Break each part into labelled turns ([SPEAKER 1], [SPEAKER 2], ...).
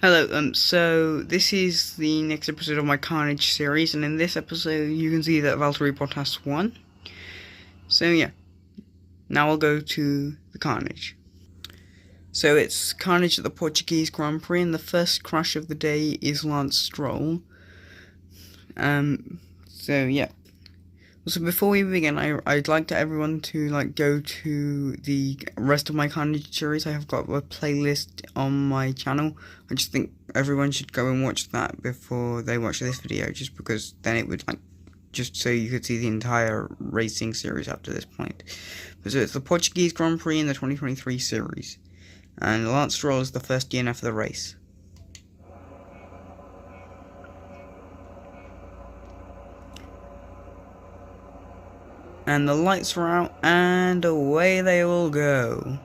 [SPEAKER 1] Hello, so this is the next episode of my Carnage series, and in this episode you can see that Valtteri Bottas won. So yeah, now I'll go to the Carnage. So it's Carnage at the Portuguese Grand Prix, and the first crash of the day is Lance Stroll. So yeah. So before we begin, I'd like to everyone to go to the rest of my Carnage series. I have got a playlist on my channel. I just think everyone should go and watch that before they watch this video, just because then it would just so you could see the entire racing series up to this point. So it's the Portuguese Grand Prix in the 2023 series, and Lance Stroll is the first DNF of the race. And the lights are out, and away they all go.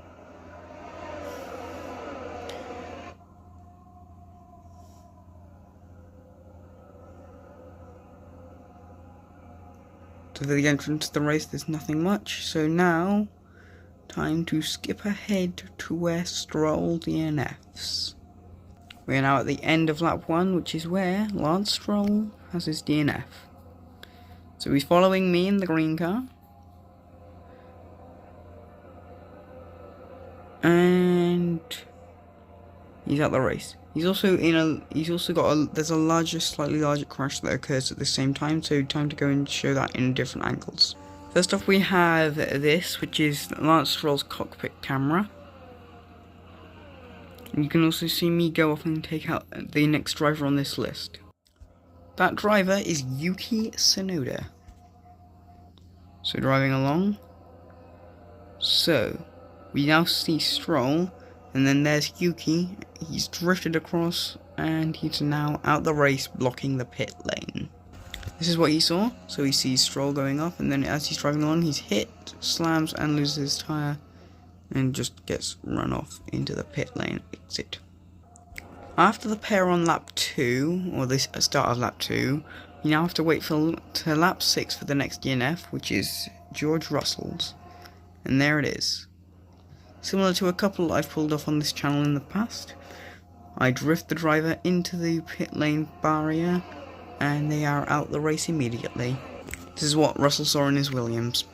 [SPEAKER 1] To the entrance to the race, there's nothing much, so now, time to skip ahead to where Stroll DNFs. We are now at the end of lap 1, which is where Lance Stroll has his DNF. So he's following me in the green car. And he's out the race. He's also there's a slightly larger crash that occurs at the same time, so time to go and show that in different angles. First off, we have this, which is Lance Stroll's cockpit camera. And you can also see me go off and take out the next driver on this list. That driver is Yuki Tsunoda. So driving along. So we now see Stroll, and then there's Yuki. He's drifted across, and he's now out the race, blocking the pit lane. This is what he saw. So he sees Stroll going up, and then as he's driving along, he's hit, slams, and loses his tyre, and just gets run off into the pit lane exit. After the pair on lap 2, or the start of lap 2, you now have to wait to lap 6 for the next DNF, which is George Russell's. And there it is. Similar to a couple I've pulled off on this channel in the past, I drift the driver into the pit lane barrier, and they are out the race immediately. This is what Russell saw in his Williams.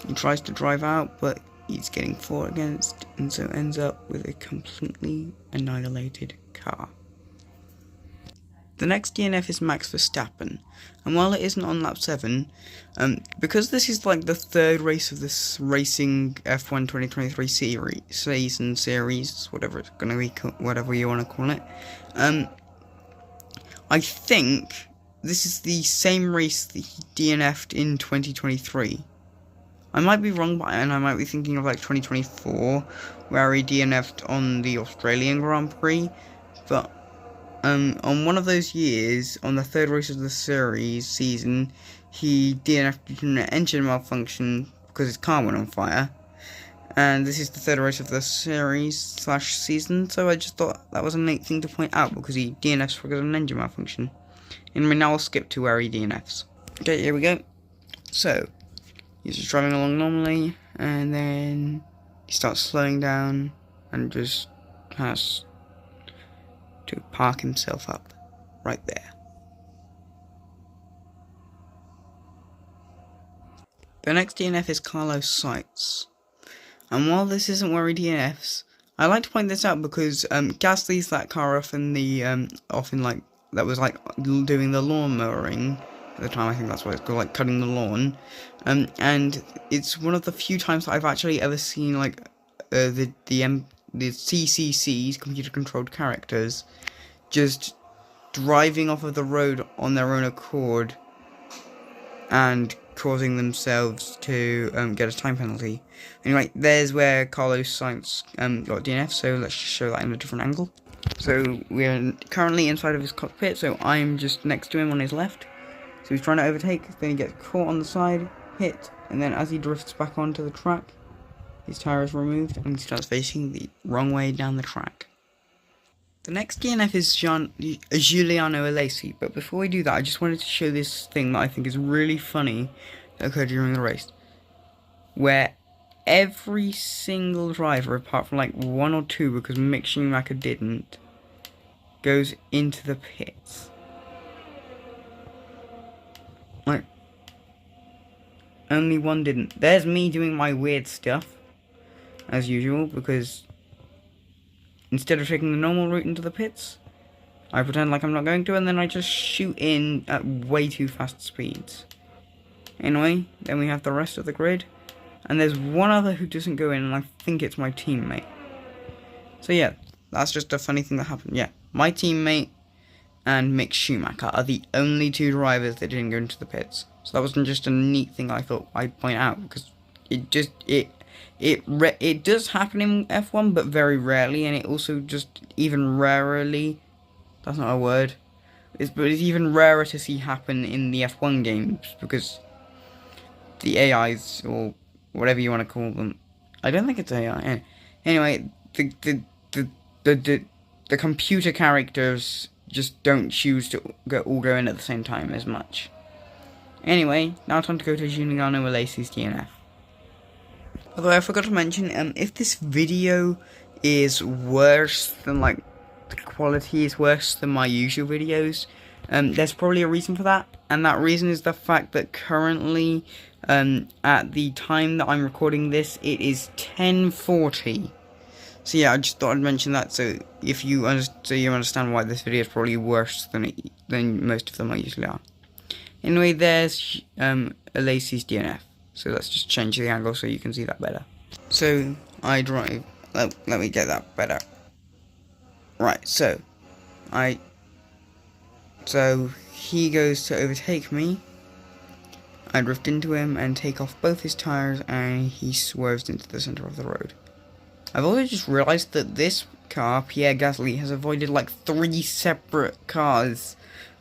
[SPEAKER 1] He tries to drive out, but he's getting fought against, and so ends up with a completely annihilated car. The next DNF is Max Verstappen, and while it isn't on lap 7, because this is the third race of this racing F1 2023 series, whatever it's gonna be, whatever you want to call it, I think this is the same race that he DNF'd in 2023. I might be wrong, and I might be thinking of 2024, where he DNF'd on the Australian Grand Prix, but on one of those years, on the third race of the season, he DNF'd due to an engine malfunction because his car went on fire. And this is the third race of the series/season, so I just thought that was a neat thing to point out, because he DNFs because of an engine malfunction. Anyway, now I'll skip to where he DNFs. Okay, here we go. So he's just driving along normally, and then he starts slowing down and just has to park himself up right there. The next DNF is Carlos Sainz, and while this isn't where he DNFs, I like to point this out because Gas leaves that car off in the that was doing the lawn mowing at the time. I think that's what it's called, cutting the lawn, and it's one of the few times that I've actually ever seen the CCCs, computer controlled characters, just driving off of the road on their own accord and causing themselves to get a time penalty. Anyway, there's where Carlos Sainz got DNF, so let's just show that in a different angle. So we're currently inside of his cockpit, so I'm just next to him on his left. So he's trying to overtake, then he gets caught on the side, hit, and then as he drifts back onto the track, his tyre is removed, and he starts facing the wrong way down the track. The next DNF is Giuliano Alesi, but before we do that, I just wanted to show this thing that I think is really funny that occurred during the race. where every single driver, apart from like 1 or 2, because Mick Schumacher didn't, goes into the pits. Like, only 1 didn't. There's me doing my weird stuff, as usual, because instead of taking the normal route into the pits, I pretend like I'm not going to, and then I just shoot in at way too fast speeds. Anyway, then we have the rest of the grid, and there's 1 other who doesn't go in, and I think it's my teammate. So yeah, that's just a funny thing that happened. Yeah, my teammate and Mick Schumacher are the only 2 drivers that didn't go into the pits. So that wasn't just a neat thing I thought I'd point out, because it does happen in F1, but very rarely, and it also just even rarely, that's not a word, but it's even rarer to see happen in the F1 games, because the AIs, or whatever you want to call them, I don't think it's AI. Anyway, the computer characters just don't choose to all go in at the same time as much. Anyway, now time to go to Giuliano Alesi's DNF. By the way, I forgot to mention, if this video is worse than, like, the quality is worse than my usual videos, there's probably a reason for that, and that reason is the fact that currently, at the time that I'm recording this, it is 10:40. So yeah, I just thought I'd mention that, so you understand why this video is probably worse than most of them usually are. Anyway, there's Alesi's DNF. So let's just change the angle so you can see that better. So I drive. Let me get that better. Right. So he goes to overtake me. I drift into him and take off both his tires, and he swerves into the center of the road. I've also just realized that this car, Pierre Gasly, has avoided like 3 separate cars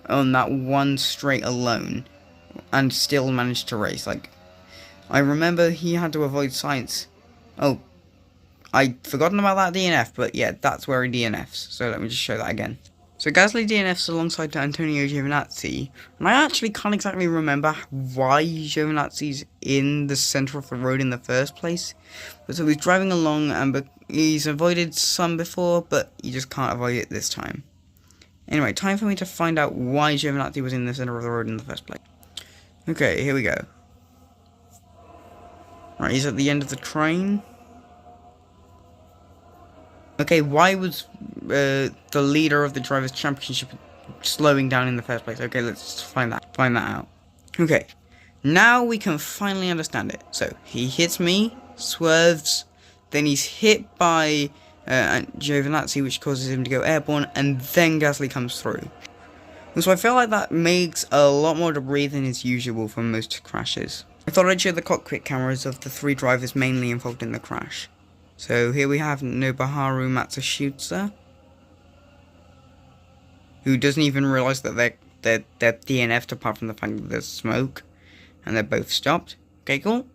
[SPEAKER 1] on that one straight alone, and still managed to race. Like, I remember he had to avoid Sainz. Oh, I'd forgotten about that DNF, but yeah, that's where he DNFs. So let me just show that again. So Gasly DNFs alongside Antonio Giovinazzi, and I actually can't exactly remember why Giovinazzi's in the centre of the road in the first place. But so he's driving along, but he's avoided some before, but you just can't avoid it this time. Anyway, time for me to find out why Giovinazzi was in the centre of the road in the first place. Okay, here we go. Right, he's at the end of the train. Okay, why was the leader of the Drivers' Championship slowing down in the first place? Okay, let's find that out. Okay, now we can finally understand it. So, he hits me, swerves, then he's hit by Giovinazzi, which causes him to go airborne, and then Gasly comes through. So I feel like that makes a lot more debris than is usual for most crashes. I thought I'd show the cockpit cameras of the 3 drivers mainly involved in the crash. So here we have Nobuharu Matsushita, who doesn't even realise that they're DNF'd apart from the fact that there's smoke, and they're both stopped. Okay, cool.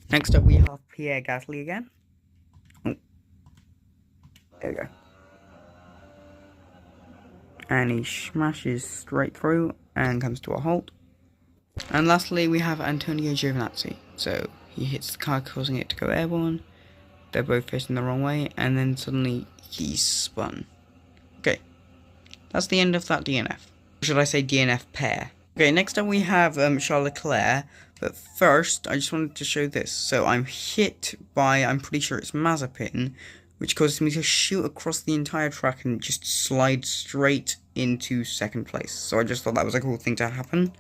[SPEAKER 1] Next up we have Pierre Gasly again. Oh. There we go. And he smashes straight through and comes to a halt. And lastly, we have Antonio Giovinazzi. So he hits the car, causing it to go airborne. They're both facing the wrong way, and then suddenly he's spun. Okay, that's the end of that DNF. Or should I say DNF pair? Okay, next up we have Charles Leclerc. But first, I just wanted to show this. So I'm hit by, I'm pretty sure it's Mazepin, which causes me to shoot across the entire track and just slide straight into second place. So I just thought that was a cool thing to happen.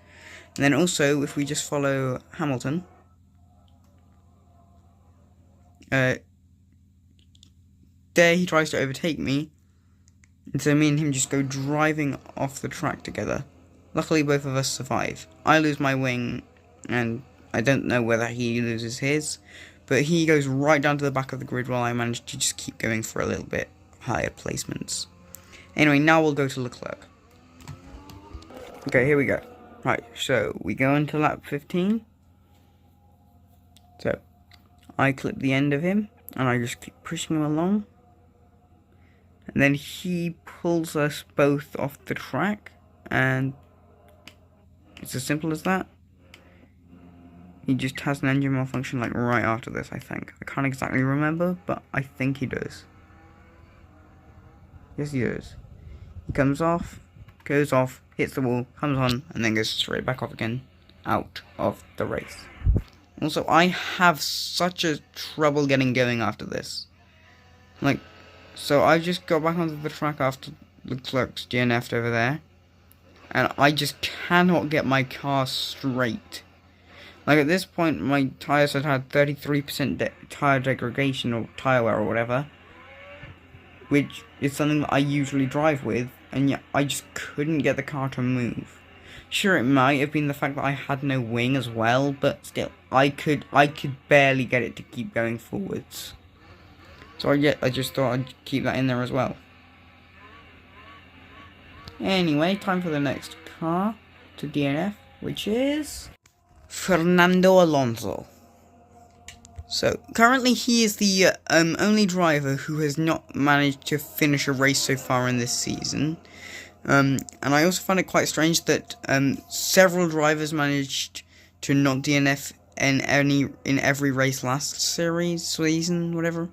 [SPEAKER 1] And then also, if we just follow Hamilton, there he tries to overtake me, and so me and him just go driving off the track together. Luckily, both of us survive. I lose my wing, and I don't know whether he loses his, but he goes right down to the back of the grid while I manage to just keep going for a little bit higher placements. Anyway, now we'll go to Leclerc. Okay, here we go. Right, so we go into lap 15. So, I clip the end of him, and I just keep pushing him along. And then he pulls us both off the track, and it's as simple as that. He just has an engine malfunction like right after this, I think. I can't exactly remember, but I think he does. Yes, he does. He comes off, goes off, hits the wall, comes on, and then goes straight back off again, out of the race. Also, I have such a trouble getting going after this. Like, so I just got back onto the track after the clerks DNF'd over there, and I just cannot get my car straight. Like, at this point, my tyres had 33% tyre degradation or tyre wear or whatever, which is something that I usually drive with, and yet I just couldn't get the car to move. Sure, it might have been the fact that I had no wing as well, but still, I could barely get it to keep going forwards. So I just thought I'd keep that in there as well. Anyway, time for the next car to DNF, which is Fernando Alonso. So, currently he is the only driver who has not managed to finish a race so far in this season. And I also find it quite strange that several drivers managed to not DNF in every race last season, whatever.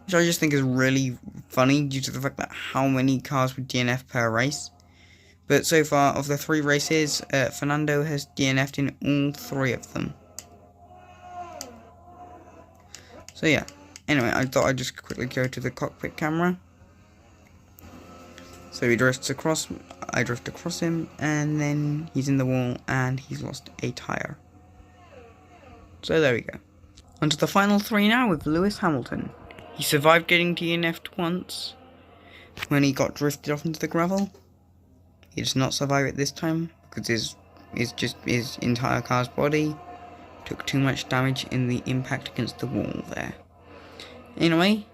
[SPEAKER 1] Which I just think is really funny due to the fact that how many cars would DNF per race. But so far, of the 3 races, Fernando has DNF'd in all 3 of them. So yeah, anyway, I thought I'd just quickly go to the cockpit camera. So he drifts across, I drift across him, and then he's in the wall, and he's lost a tyre. So there we go. On to the final 3 now with Lewis Hamilton. He survived getting DNF'd once, when he got drifted off into the gravel. He does not survive it this time, because his entire car's body took too much damage in the impact against the wall there. Anyway,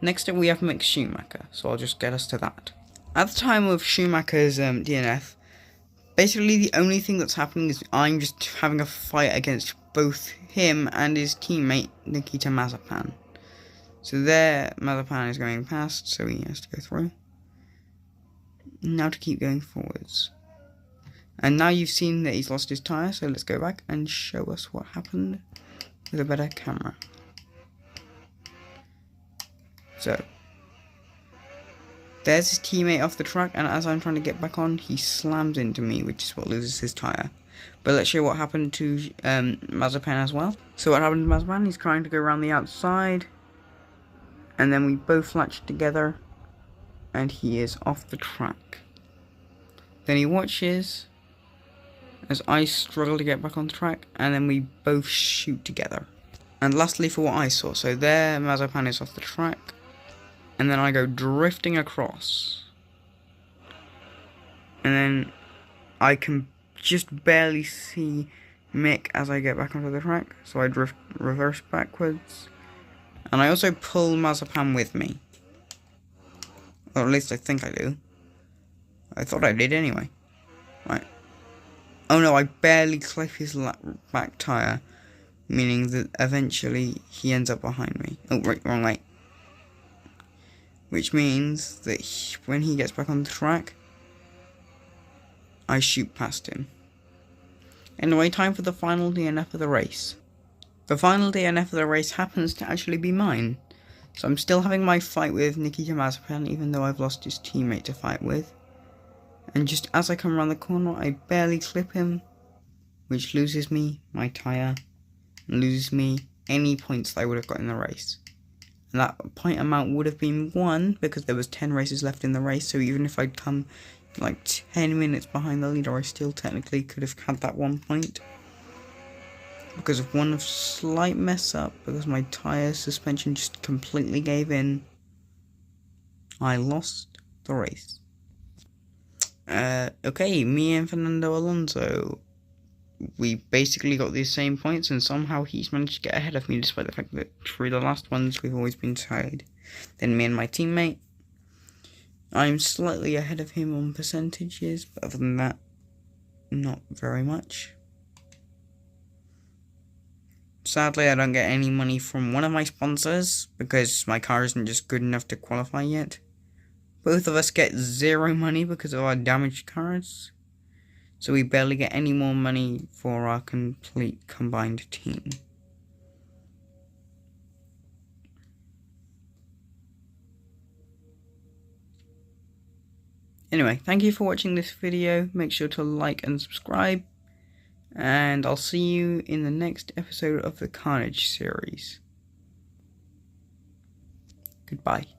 [SPEAKER 1] next up we have Mick Schumacher, so I'll just get us to that. At the time of Schumacher's DNF, basically the only thing that's happening is I'm just having a fight against both him and his teammate Nikita Mazepin. So there, Mazepin is going past, so he has to go through. Now to keep going forwards. And now you've seen that he's lost his tyre, so let's go back and show us what happened with a better camera. So, there's his teammate off the track, and as I'm trying to get back on, he slams into me, which is what loses his tyre. But let's show what happened to Mazepin as well. So what happened to Mazepin, he's trying to go around the outside, and then we both latched together, and he is off the track. Then he watches as I struggle to get back on the track, and then we both shoot together. And lastly, for what I saw, so there Mazepin is off the track, and then I go drifting across, and then I can just barely see Mick as I get back onto the track, so I drift reverse backwards, and I also pull Mazepin with me. Or at least I think I do. I thought I did anyway. Right. Oh no, I barely clip his back tyre, meaning that eventually he ends up behind me. Oh, right, wrong way. Which means that when he gets back on the track, I shoot past him. Anyway, time for the final DNF of the race. The final DNF of the race happens to actually be mine. So I'm still having my fight with Nikita Mazepin, even though I've lost his teammate to fight with. And just as I come around the corner, I barely clip him, which loses me my tyre, and loses me any points that I would have got in the race. And that point amount would have been 1, because there was 10 races left in the race, so even if I'd come like 10 minutes behind the leader, I still technically could have had that 1 point. Because of one slight mess up, because my tyre suspension just completely gave in, I lost the race. Okay, me and Fernando Alonso, we basically got the same points, and somehow he's managed to get ahead of me, despite the fact that through the last ones we've always been tied. Then me and my teammate, I'm slightly ahead of him on percentages, but other than that, not very much. Sadly, I don't get any money from one of my sponsors, because my car isn't just good enough to qualify yet. Both of us get 0 money because of our damaged cars. So we barely get any more money for our complete combined team. Anyway, thank you for watching this video. Make sure to like and subscribe. And I'll see you in the next episode of the Carnage series. Goodbye.